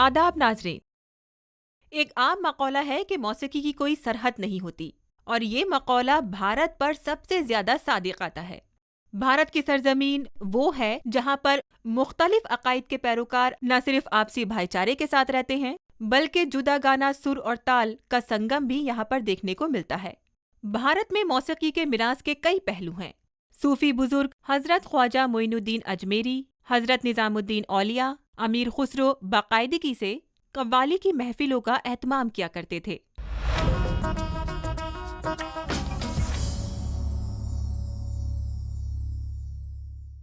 आदाब नाज़रीन। एक आम मकौला है कि मौसीकी की कोई सरहद नहीं होती और ये मकौला भारत पर सबसे ज्यादा सादिक आता है। भारत की सरजमीन वो है जहाँ पर मुख्तलिफ अकायद के पैरोकार न सिर्फ आपसी भाईचारे के साथ रहते हैं बल्कि जुदा गाना सुर और ताल का संगम भी यहाँ पर देखने को मिलता है। भारत में मौसीकी के मिराज के कई पहलू हैं। सूफी बुजुर्ग हजरत ख्वाजा मोइनुद्दीन अजमेरी, हजरत निजामुद्दीन औलिया, अमीर खुसरो बाकायदगी से कव्वाली की महफिलों का एहतमाम किया करते थे।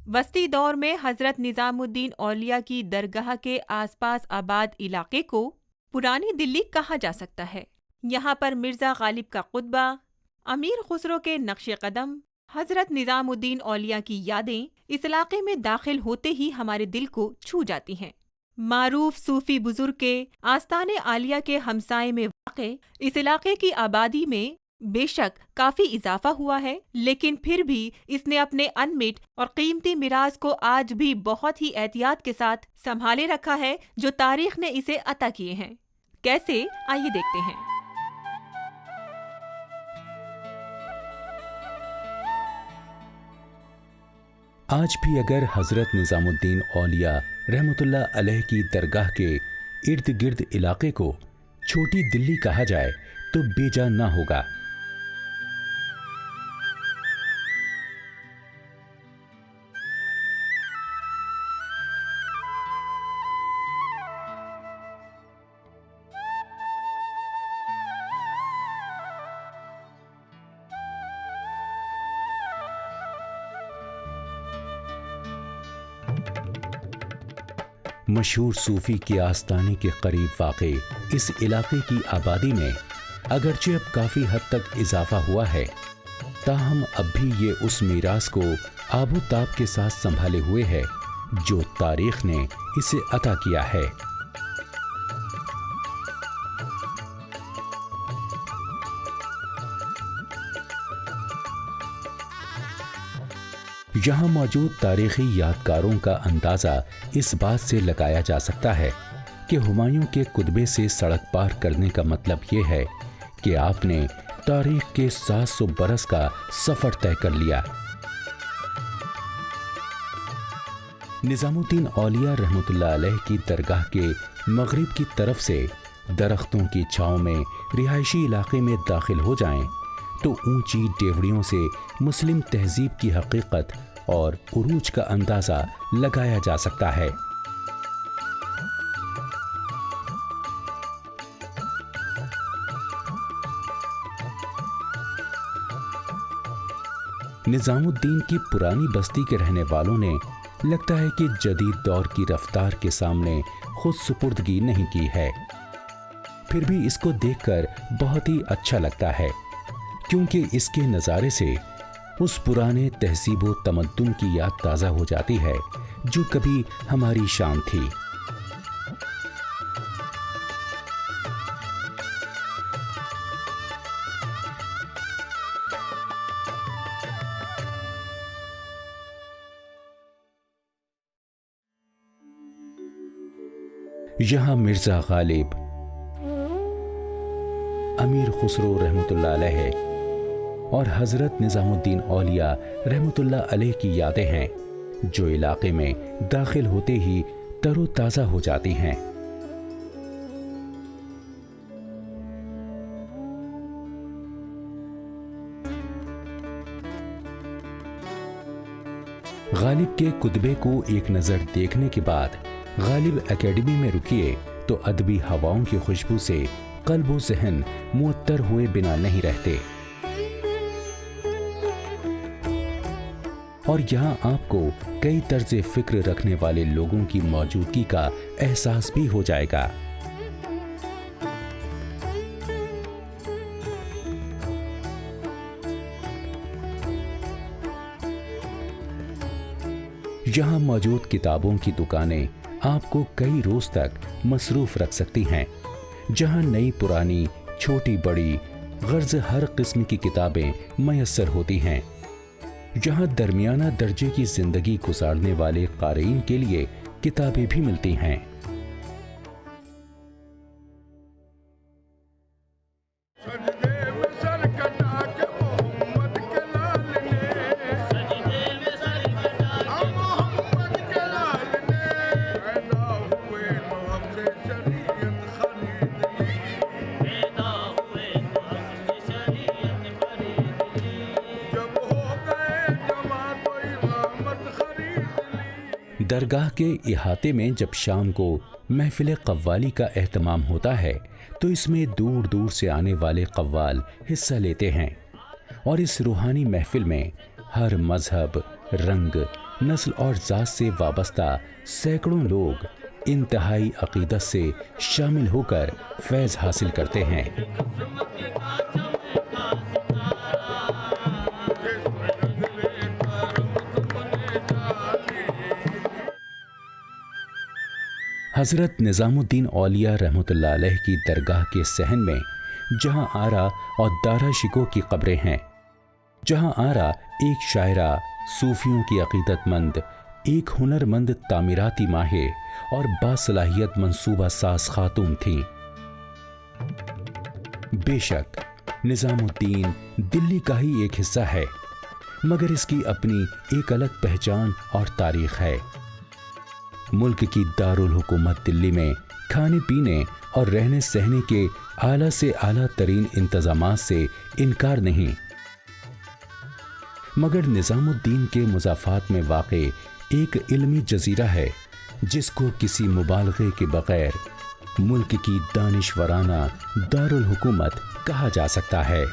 वस्ती दौर में हजरत निजामुद्दीन औलिया की दरगाह के आसपास आबाद इलाके को पुरानी दिल्ली कहा जा सकता है। यहाँ पर मिर्जा गालिब का कुतबा, अमीर खुसरो के नक्शे कदम, हजरत निजामुद्दीन औलिया की यादें इस इलाके में दाखिल होते ही हमारे दिल को छू जाती हैं। मारूफ सूफी बुजुर्ग के आस्ताने आलिया के हमसाए में वाक़े इस इलाके की आबादी में बेशक काफी इजाफा हुआ है, लेकिन फिर भी इसने अपने अनमिट और कीमती मिराज को आज भी बहुत ही एहतियात के साथ संभाले रखा है जो तारीख ने इसे अता किए हैं। कैसे, आइए देखते हैं। आज भी अगर हजरत निजामुद्दीन औलिया रहमतुल्लाह अलैह की दरगाह के इर्द गिर्द इलाके को छोटी दिल्ली कहा जाए तो बेजा ना होगा। मशहूर सूफी के आस्ताने के करीब वाक़े इस इलाके की आबादी में अगरचे अब काफ़ी हद तक इजाफा हुआ है, ताहम अब भी ये उस मीरास को आबो ताब के साथ संभाले हुए है जो तारीख ने इसे अता किया है। यहाँ मौजूद तारीखी यादगारों का अंदाज़ा इस बात से लगाया जा सकता है कि हुमायूं के कुतबे से सड़क पार करने का मतलब ये है कि आपने तारीख के 700 बरस का सफ़र तय कर लिया। निजामुद्दीन औलिया रहमतुल्लाह अलैह की दरगाह के मगरिब की तरफ से दरख्तों की छाँव में रिहायशी इलाके में दाखिल हो जाएं तो ऊंची डेवड़ियों से मुस्लिम तहजीब की हकीकत और उरूज का अंदाज़ा लगाया जा सकता है। निजामुद्दीन की पुरानी बस्ती के रहने वालों ने लगता है कि जदीद दौर की रफ्तार के सामने खुद सुपुर्दगी नहीं की है। फिर भी इसको देखकर बहुत ही अच्छा लगता है, क्योंकि इसके नज़ारे से उस पुराने तहजीब व तमद्दुन की याद ताज़ा हो जाती है जो कभी हमारी शान थी। यहाँ मिर्जा गालिब, अमीर खुसरो रहमतुल्लाह अलैह और हजरत निजामुद्दीन औलिया रहमतुल्लाह अलैह की यादें हैं जो इलाके में दाखिल होते ही तरोताज़ा हो जाती हैं। गालिब के कुतबे को एक नज़र देखने के बाद गालिब एकेडमी में रुकिए तो अदबी हवाओं की खुशबू से कल्ब व ज़हन मुअत्तर हुए बिना नहीं रहते। और यहाँ आपको कई तर्ज़े फ़िक्र रखने वाले लोगों की मौजूदगी का एहसास भी हो जाएगा। यहाँ मौजूद किताबों की दुकानें आपको कई रोज तक मसरूफ रख सकती हैं, जहाँ नई पुरानी छोटी बड़ी गर्ज हर किस्म की किताबें मयस्सर होती हैं। जहाँ दरमियाना दर्जे की जिंदगी गुजारने वाले क़ारीन के लिए किताबें भी मिलती हैं। दरगाह के इहाते में जब शाम को महफिल कव्वाली का एहतमाम होता है तो इसमें दूर दूर से आने वाले कव्वाल हिस्सा लेते हैं और इस रूहानी महफिल में हर मजहब, रंग, नस्ल और जात से वाबस्ता सैकड़ों लोग इंतहाई अकीदत से शामिल होकर फैज़ हासिल करते हैं। हज़रत निज़ामुद्दीन औलिया रहमतुल्लाह अलैह की दरगाह के सहन में जहां आरा और दारा शिको की कब्रें हैं, जहां आरा एक शायरा, सूफियों की अकीदतमंद, एक हुनरमंद तामीराती माहिर और बासलाहियत मंसूबा साज खातून थीं। बेशक निज़ामुद्दीन दिल्ली का ही एक हिस्सा है, मगर इसकी अपनी एक अलग पहचान और तारीख है। मुल्क की दारुल हुकूमत दिल्ली में खाने पीने और रहने सहने के आला से आला तरीन इंतजामात से इनकार नहीं, मगर निज़ामुद्दीन के मुज़ाफ़ात में वाक़े एक इल्मी जज़ीरा है जिसको किसी मुबालगे के बग़ैर मुल्क की दानिशवराना दारुल हुकूमत कहा जा सकता है।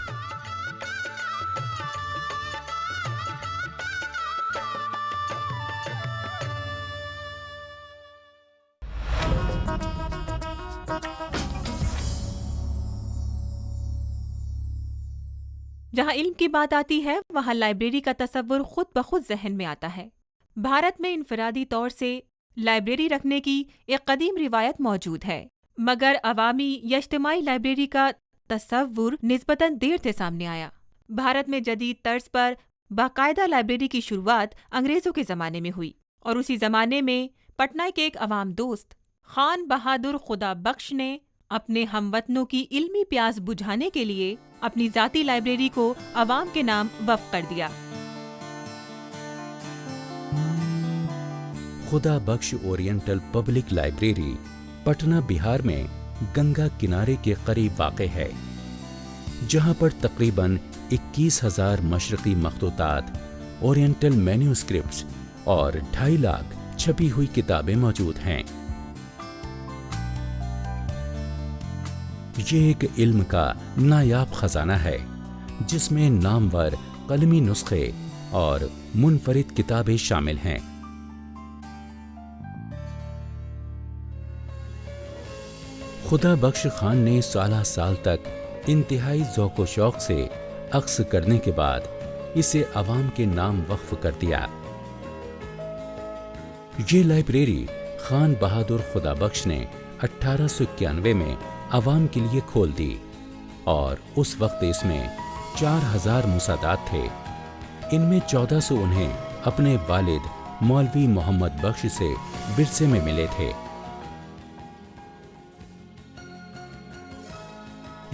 जहाँ इल्म की बात आती है वहाँ लाइब्रेरी का तसव्वुर खुद ब खुद जहन में आता है। भारत में इनफरादी तौर से लाइब्रेरी रखने की एक कदीम रिवायत मौजूद है, मगर अवामी या इज्तिमाई लाइब्रेरी का तसव्वुर निस्बतन देर से सामने आया। भारत में जदीद तर्ज पर बाकायदा लाइब्रेरी की शुरुआत अंग्रेज़ों के ज़माने में हुई और उसी ज़माने में पटना के एक अवाम दोस्त खान बहादुर खुदा बख्श ने अपने हमवतनों की इल्मी प्यास बुझाने के लिए अपनी जाती लाइब्रेरी को अवाम के नाम वक्फ कर दिया। Khuda Bakhsh Oriental public library Patna Bihar में गंगा किनारे के करीब वाक़े है, जहां पर तकरीबन 21,000 मशरक़ी मखतूतात, ओरिएंटल मैन्यूस्क्रिप्ट्स और 2.5 लाख छपी हुई किताबें मौजूद हैं। ये एक इल्म का नायाब खजाना है जिसमें नामवर कलमी नुस्खे और मुनफरिद किताबें शामिल हैं। खुदा बख्श खान ने 16 साल तक इंतहाई ज़ौक़ शौक़ से अक्स करने के बाद इसे अवाम के नाम वक्फ कर दिया। ये लाइब्रेरी खान बहादुर खुदा बख्श ने 1891 में अवाम के लिए खोल दी और उस वक्त इसमें 4000 मुसादात थे। इनमें 1400 उन्हें अपने वालिद मौलवी मोहम्मद बख्श से विरसे में मिले थे।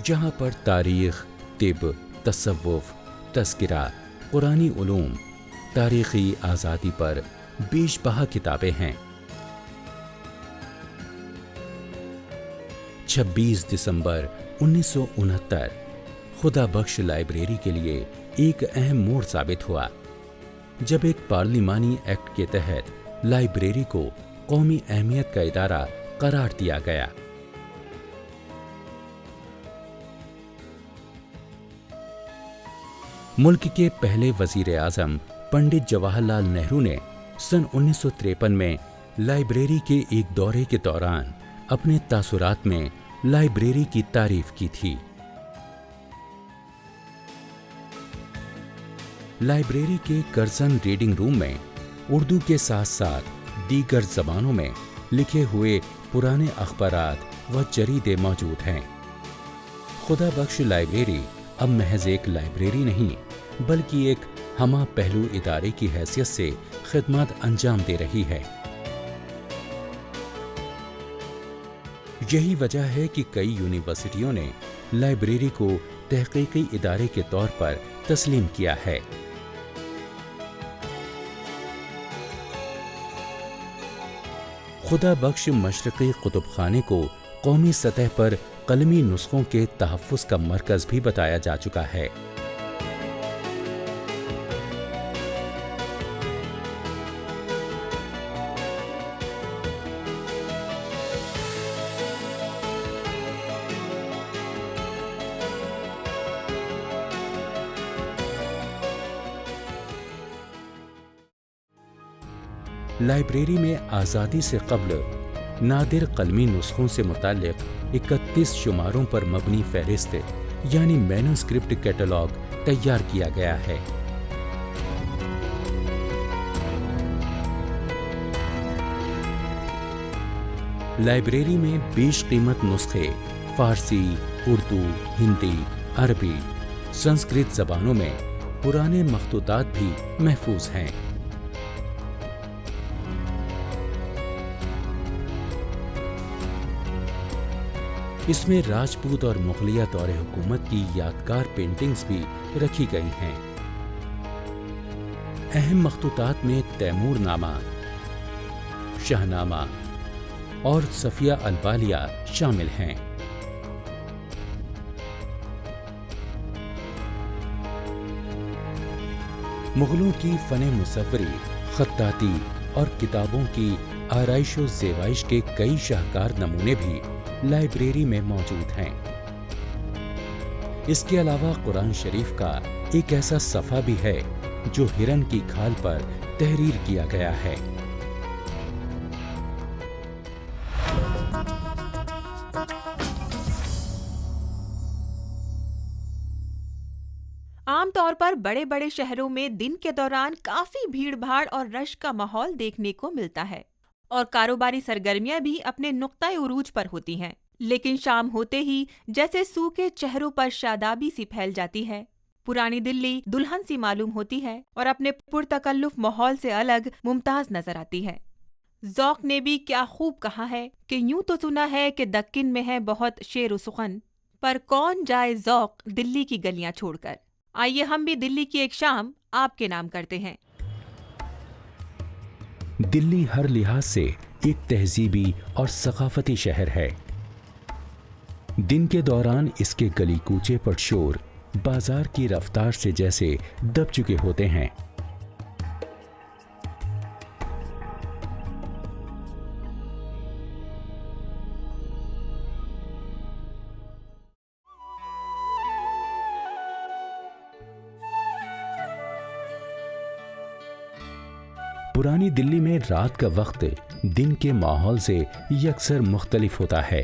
जहां पर तारीख, तिब, तसव्वुफ, तज़किरा, कुरानी उलूम, तारीख़ी आज़ादी पर बेशबहा किताबें हैं। 26 दिसंबर 1969 खुदा बख्श लाइब्रेरी के लिए एक अहम मोड़ साबित हुआ जब एक पार्लिमानी एक्ट के तहत लाइब्रेरी को कौमी अहमियत का इदारा करार दिया गया। मुल्क के पहले वजीर आज़म पंडित जवाहरलाल नेहरू ने सन 1953 में लाइब्रेरी के एक दौरे के दौरान अपने तासुरात में लाइब्रेरी की तारीफ की थी। लाइब्रेरी के कर्जन रीडिंग रूम में उर्दू के साथ साथ दीगर ज़बानों में लिखे हुए पुराने अखबारात व जरीदे मौजूद हैं। खुदा बख्श लाइब्रेरी अब महज एक लाइब्रेरी नहीं बल्कि एक हमा पहलू इदारे की हैसियत से खिदमत अंजाम दे रही है। यही वजह है कि कई यूनिवर्सिटियों ने लाइब्रेरी को तहकीकी इदारे के तौर पर तस्लीम किया है। खुदा बख्श मशरक़ी कुतुबखाने को कौमी सतह पर कलमी नुस्खों के तहफ़्फ़ुज़ का मरकज़ भी बताया जा चुका है। लाइब्रेरी में आज़ादी से कब्ल नादिर कलमी नुस्खों से मुताल्लिक 31 शुमारों पर मबनी फहरिस्त यानी मैन्युस्क्रिप्ट कैटलॉग तैयार किया गया है। लाइब्रेरी में बेशकीमत नुस्खे फारसी, उर्दू, हिंदी, अरबी, संस्कृत जबानों में पुराने मखतूतात भी महफूज हैं। इसमें राजपूत और मुगलिया दौरे हुकूमत की यादगार पेंटिंग्स भी रखी गई हैं। अहम मखतूतात में तैमूर नामा, शाहनामा और सफिया अलबालिया शामिल हैं। मुगलों की फने मुसव्वरी, खत्ताती और किताबों की आराइशो ज़ेवाइश के कई शाहकार नमूने भी लाइब्रेरी में मौजूद हैं। इसके अलावा कुरान शरीफ का एक ऐसा सफ़ा भी है जो हिरन की खाल पर तहरीर किया गया है। आमतौर पर बड़े बड़े शहरों में दिन के दौरान काफी भीड़-भाड़ और रश का माहौल देखने को मिलता है और कारोबारी सरगर्मियां भी अपने नुक्ता उरूज पर होती हैं। लेकिन शाम होते ही जैसे सूखे चेहरों पर शादाबी सी फैल जाती है। पुरानी दिल्ली दुल्हन सी मालूम होती है और अपने पुरतकल्लुफ माहौल से अलग मुमताज नजर आती है। ज़ौक़ ने भी क्या खूब कहा है कि यूं तो सुना है कि दक्किन में है बहुत शेर व सुखन, पर कौन जाए ज़ौक़ दिल्ली की गलियां छोड़कर। आइए हम भी दिल्ली की एक शाम आपके नाम करते हैं। दिल्ली हर लिहाज से एक तहजीबी और सकाफती शहर है। दिन के दौरान इसके गली कूचे पटशोर बाजार की रफ्तार से जैसे दब चुके होते हैं। पुरानी दिल्ली में रात का वक्त दिन के माहौल से यकसर मुख्तलिफ होता है।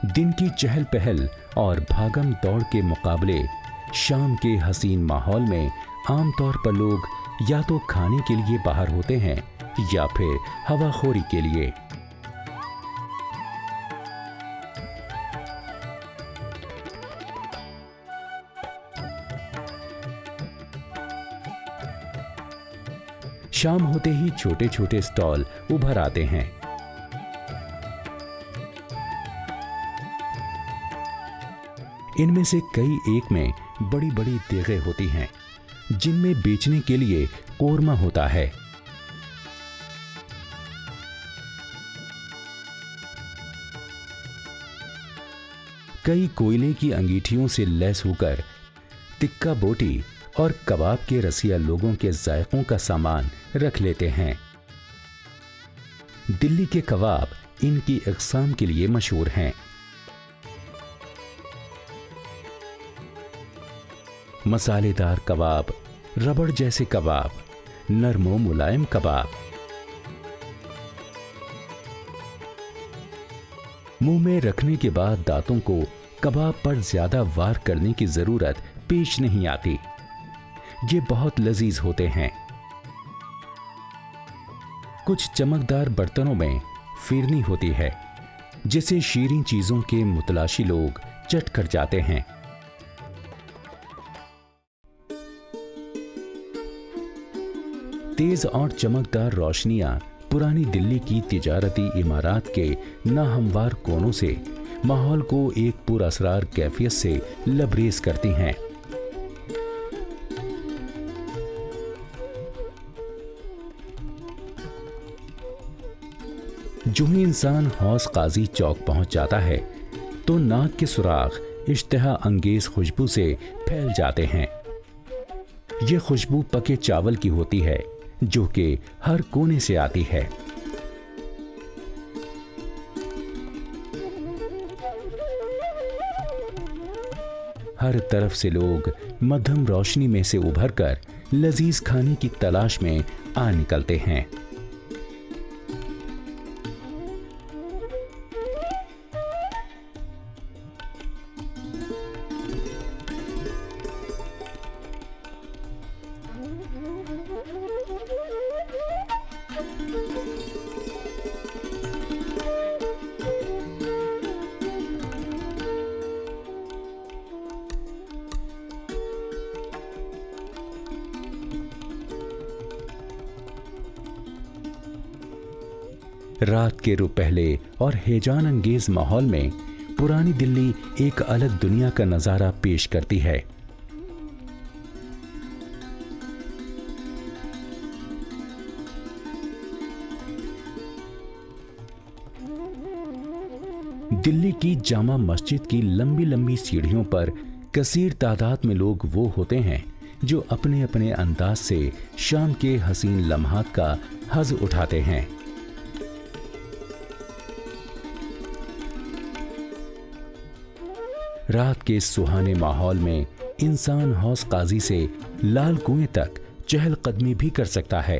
दिन की चहल पहल और भागम दौड़ के मुकाबले शाम के हसीन माहौल में आमतौर पर लोग या तो खाने के लिए बाहर होते हैं या फिर हवाखोरी के लिए। शाम होते ही छोटे छोटे स्टॉल उभर आते हैं। इनमें से कई एक में बड़ी बड़ी देगें होती हैं जिनमें बेचने के लिए कोरमा होता है। कई कोयले की अंगीठियों से लैस होकर टिक्का बोटी और कबाब के रसिया लोगों के जायकों का सामान रख लेते हैं। दिल्ली के कबाब इनकी इक़साम के लिए मशहूर हैं। मसालेदार कबाब, रबड़ जैसे कबाब, नरमो मुलायम कबाब। मुंह में रखने के बाद दांतों को कबाब पर ज्यादा वार करने की जरूरत पेश नहीं आती। ये बहुत लजीज होते हैं। कुछ चमकदार बर्तनों में फिरनी होती है जिसे शीरीं चीजों के मुतलाशी लोग चट कर जाते हैं। तेज और चमकदार रोशनियां पुरानी दिल्ली की तिजारती इमारत के नाहमवार कोनों से माहौल को एक पुरअसरार कैफियत से लबरेज करती हैं। जो ही इंसान हौस काजी चौक पहुंच जाता है तो नाक के सुराख इश्तिहा अंगेज खुशबू से फैल जाते हैं। ये खुशबू पके चावल की होती है जो कि हर कोने से आती है। हर तरफ से लोग मध्यम रोशनी में से उभरकर लजीज खाने की तलाश में आ निकलते हैं। रात के रुपहले और हेजान अंगेज माहौल में पुरानी दिल्ली एक अलग दुनिया का नजारा पेश करती है। दिल्ली की जामा मस्जिद की लंबी लंबी सीढ़ियों पर कसीर तादाद में लोग वो होते हैं जो अपने अपने अंदाज से शाम के हसीन लम्हात का हज़ उठाते हैं। रात के सुहाने माहौल में इंसान हौस काजी से लाल कुएं तक चहलकदमी भी कर सकता है।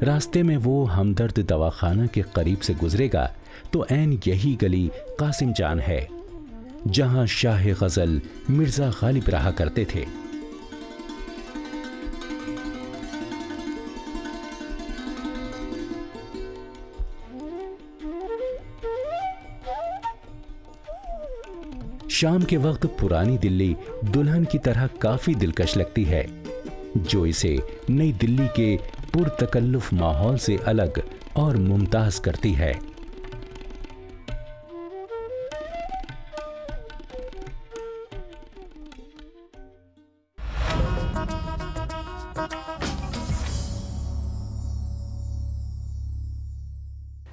रास्ते में वो हमदर्द दवाखाना के करीब से गुजरेगा तो ऐन यही गली कासिम जान है जहां शाह गजल मिर्जा गालिब रहा करते थे। शाम के वक्त पुरानी दिल्ली दुल्हन की तरह काफी दिलकश लगती है, जो इसे नई दिल्ली के पुरतकल्लुफ माहौल से अलग और मुमताज करती है।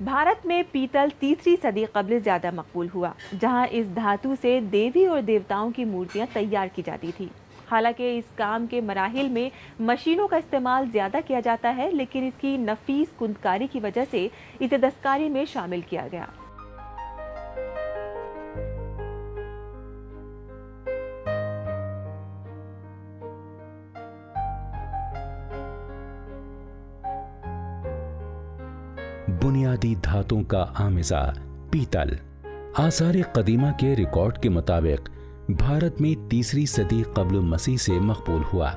भारत में पीतल तीसरी सदी कब्ल ज़्यादा मकबूल हुआ, जहां इस धातु से देवी और देवताओं की मूर्तियां तैयार की जाती थी। हालांकि इस काम के मराहिल में मशीनों का इस्तेमाल ज़्यादा किया जाता है, लेकिन इसकी नफीस कुंदकारी की वजह से इसे दस्तकारी में शामिल किया गया। बुनियादी धातुओं का आमिज़ा पीतल आसार कदीमा के रिकॉर्ड के मुताबिक भारत में तीसरी सदी कब्ल मसीह से मकबूल हुआ।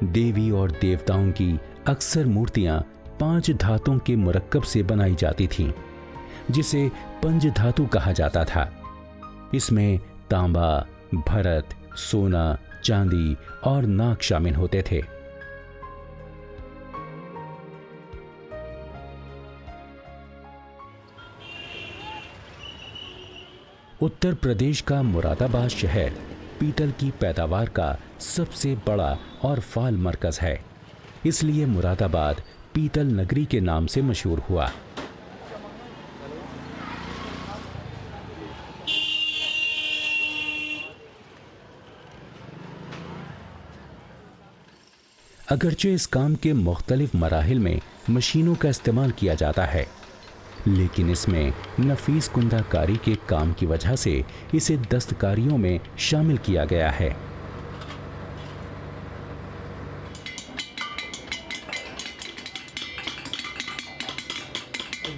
देवी और देवताओं की अक्सर मूर्तियां 5 धातुओं के मुरक्कब से बनाई जाती थीं, जिसे पंच धातु कहा जाता था। इसमें तांबा, भरत, सोना, चांदी और नाक शामिल होते थे। उत्तर प्रदेश का मुरादाबाद शहर पीतल की पैदावार का सबसे बड़ा और फाल मरकज है, इसलिए मुरादाबाद पीतल नगरी के नाम से मशहूर हुआ। अगरचे इस काम के मुख्तलिफ मराहिल में मशीनों का इस्तेमाल किया जाता है, लेकिन इसमें नफीस कुंदाकारी के काम की वजह से इसे दस्तकारियों में शामिल किया गया है।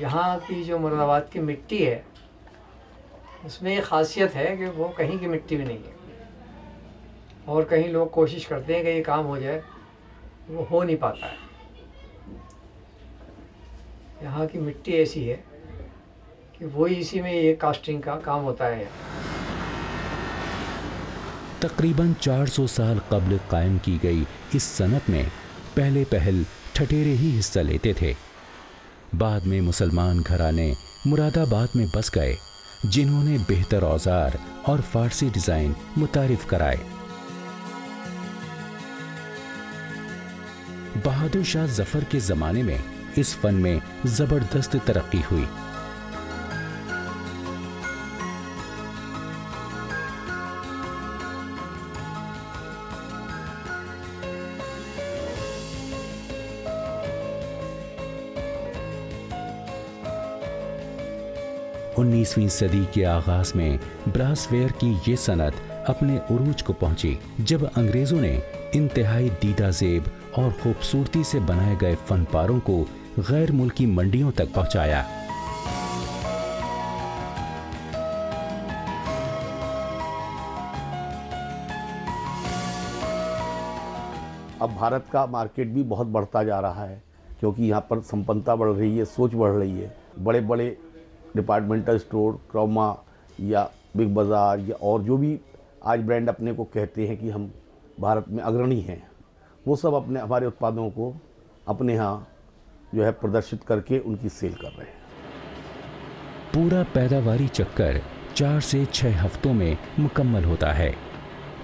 यहाँ की जो मुरादाबाद की मिट्टी है उसमें एक ख़ासियत है कि वो कहीं की मिट्टी भी नहीं है, और कहीं लोग कोशिश करते हैं कि ये काम हो जाए, वो हो नहीं पाता है। यहाँ की मिट्टी ऐसी है कि वही इसी में ये कास्टिंग का काम होता है। तकरीबन 400 साल कब्ल कायम की गई इस सनत में पहले पहल ठठेरे ही हिस्सा लेते थे। बाद में मुसलमान घराने मुरादाबाद में बस गए, जिन्होंने बेहतर औजार और फारसी डिज़ाइन मुतारिफ कराए। बहादुर शाह जफर के जमाने में इस फन में जबरदस्त तरक्की हुई। उन्नीसवीं सदी के आगाज में ब्रासवेयर की ये सनत अपने उरूज को पहुंची जब अंग्रेजों ने इंतहाई दीदा जेब और खूबसूरती से बनाए गए फन पारों को गैर मुल्की मंडियों तक पहुंचाया। अब भारत का मार्केट भी बहुत बढ़ता जा रहा है, क्योंकि यहाँ पर संपन्नता बढ़ रही है, सोच बढ़ रही है। बड़े बड़े डिपार्टमेंटल स्टोर, क्रोमा या बिग बाज़ार या और जो भी आज ब्रांड अपने को कहते हैं कि हम भारत में अग्रणी हैं, वो सब अपने हमारे उत्पादों को अपने यहाँ जो है प्रदर्शित करके उनकी सेल कर रहे हैं। पूरा पैदावारी चक्कर 4 से 6 हफ्तों में मुकम्मल होता है,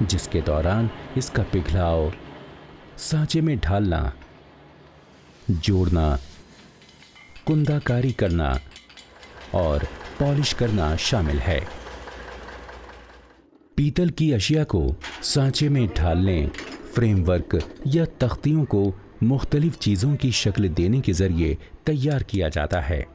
जिसके दौरान इसका पिघलाव, सांचे में ढालना, जोड़ना, कुंदाकारी करना और पॉलिश करना शामिल है। पीतल की अशिया को सांचे में ढालने, फ्रेमवर्क या तख्तियों को मुख्तलिफ चीज़ों की शक्ल देने के जरिए तैयार किया जाता है।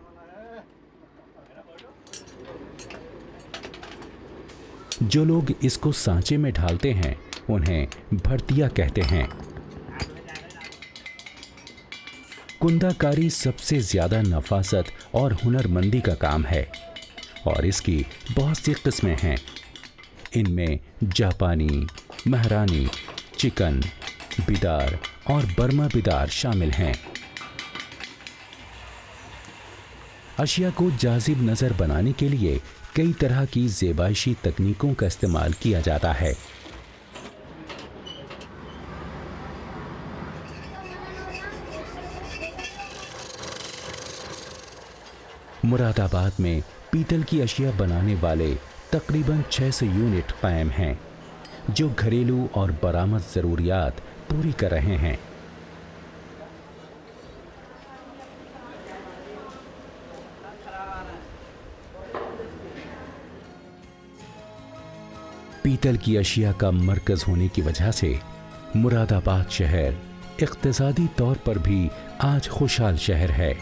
जो लोग इसको सांचे में ढालते हैं उन्हें भर्तिया कहते हैं। कुंदाकारी सबसे ज़्यादा नफासत और हुनरमंदी का काम है और इसकी बहुत सी किस्में हैं। इनमें जापानी, महरानी, चिकन, बिदार और बर्मा बिदार शामिल हैं। अशिया को जाजिब नज़र बनाने के लिए कई तरह की ज़ेबाइशी तकनीकों का इस्तेमाल किया जाता है। मुरादाबाद में पीतल की अशिया बनाने वाले तकरीबन 600 यूनिट कायम हैं, जो घरेलू और बरामद ज़रूरियात पूरी कर रहे हैं। पीतल की अशिया का मरकज होने की वजह से मुरादाबाद शहर इक़्तिसादी तौर पर भी आज खुशहाल शहर है।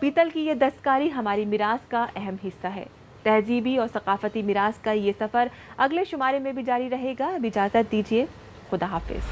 पीतल की ये दस्तकारी हमारी मिरास का अहम हिस्सा है। तहजीबी और सकाफती मिरास का ये सफ़र अगले शुमारे में भी जारी रहेगा। अब इजाज़त दीजिए, खुदा हाफिज़।